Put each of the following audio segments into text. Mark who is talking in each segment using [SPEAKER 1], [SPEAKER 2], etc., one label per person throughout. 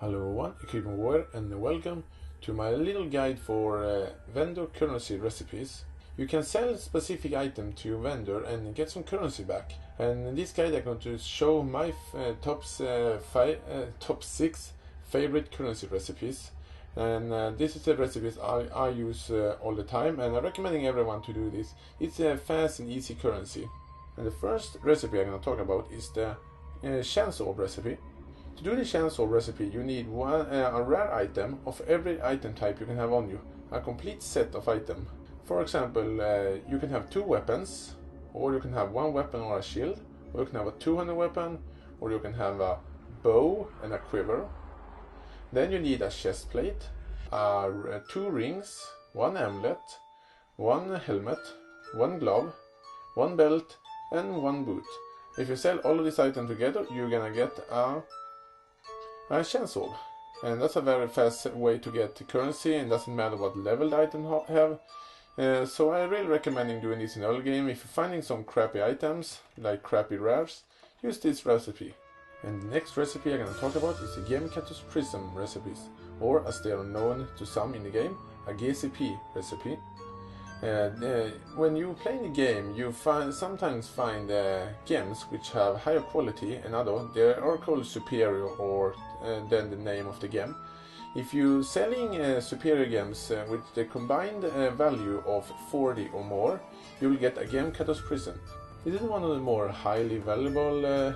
[SPEAKER 1] Hello everyone, Equipment Warrior, and welcome to my little guide for vendor currency recipes. You can sell a specific item to your vendor and get some currency back. And in this guide I'm going to show my top 6 favorite currency recipes. And this is the recipes I use all the time, and I'm recommending everyone to do this. It's a fast and easy currency. And the first recipe I'm going to talk about is the chance orb recipe. To do the chance orb recipe, you need a rare item of every item type you can have on you, a complete set of items. For example, you can have 2 weapons, or you can have 1 weapon or a shield, or you can have a 200 weapon, or you can have a bow and a quiver. Then you need a chest plate, 2 rings, 1 amulet, 1 helmet, 1 glove, 1 belt, and 1 boot. If you sell all of these items together, you're gonna get a chance orb, and that's a very fast way to get currency, and doesn't matter what level the item have. So I really recommend doing this in early game. If you're finding some crappy items, like crappy rares, use this recipe. And the next recipe I'm going to talk about is the Gemcatus Prism recipes, or as they are known to some in the game, a GCP recipe. When you play the game, you sometimes find gems which have higher quality, and they are called superior, or than the name of the gem. If you're selling superior gems with the combined value of 40 or more, you will get a Gemcatus Prism. This is one of the more highly valuable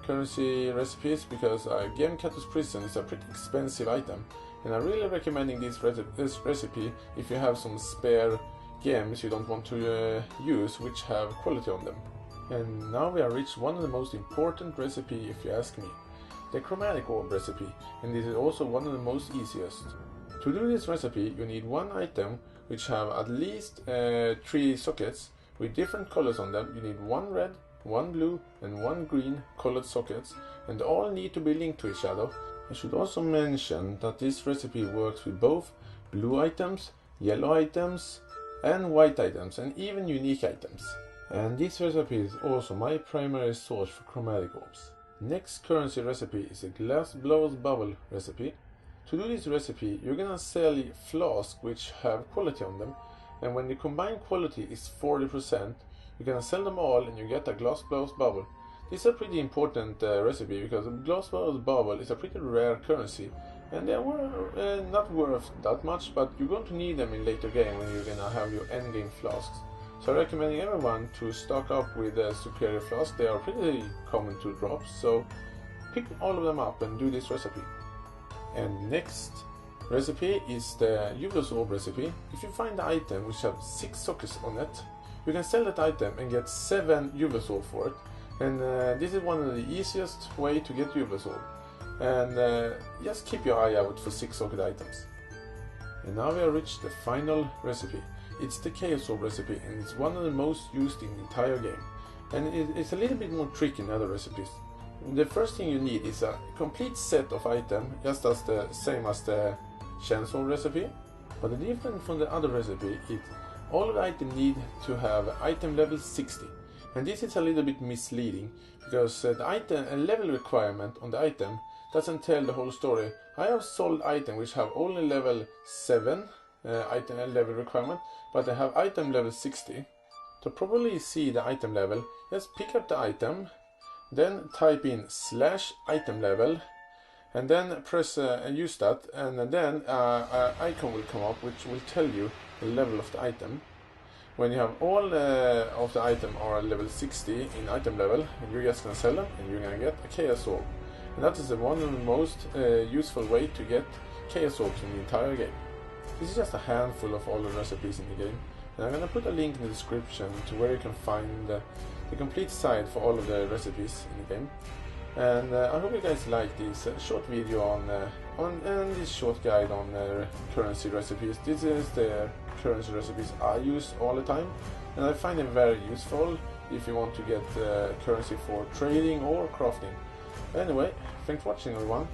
[SPEAKER 1] currency recipes, because a Gemcatus Prism is a pretty expensive item, and I'm really recommending this recipe if you have some spare gems you don't want to use which have quality on them. And now we have reached one of the most important recipes, if you ask me, the chromatic orb recipe, and this is also one of the most easiest. To do this recipe, you need 1 item which have at least 3 sockets with different colors on them. You need 1 red, 1 blue, and 1 green colored sockets, and all need to be linked to each other. I should also mention that this recipe works with both blue items, yellow items, and white items, and even unique items. And this recipe is also my primary source for chromatic orbs. Next currency recipe is a glass blows bubble recipe. To do this recipe, you're gonna sell flasks which have quality on them, and when the combined quality is 40%, you're gonna sell them all and you get a glass blows bubble. This is a pretty important recipe, because a glass blows bubble is a pretty rare currency, and they were not worth that much, but you're going to need them in later game when you're gonna have your endgame flasks. So I'm recommending everyone to stock up with superior flasks. They are pretty common to drop, so pick all of them up and do this recipe. And next recipe is the Juvel's Orb recipe. If you find an item which have 6 sockets on it, you can sell that item and get 7 Juvel's Orb for it. And this is one of the easiest way to get Juvel's Orb. And just keep your eye out for 6 socket items. And now we have reached the final recipe. It's the Chaos Orb recipe, and it's one of the most used in the entire game. And it's a little bit more tricky than other recipes. The first thing you need is a complete set of items, just as the same as the Chance Orb recipe. But the difference from the other recipe is all of the items need to have item level 60. And this is a little bit misleading, because the item level requirement on the item doesn't tell the whole story. I have sold items which have only level 7 item level requirement, but they have item level 60. To properly see the item level, just pick up the item, then type in /item level, and then press use that, and then an icon will come up which will tell you the level of the item. When you have all of the item are level 60 in item level, you're just gonna sell them and you're gonna get a Chaos Orb. And that is one of the most useful way to get Chaos Orbs in the entire game. This is just a handful of all the recipes in the game, and I'm gonna put a link in the description to where you can find the complete site for all of the recipes in the game. And I hope you guys like this short video on this short guide on currency recipes. This is the currency recipes I use all the time, and I find them very useful if you want to get currency for trading or crafting. Anyway, thanks for watching everyone.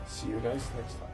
[SPEAKER 1] See you guys next time.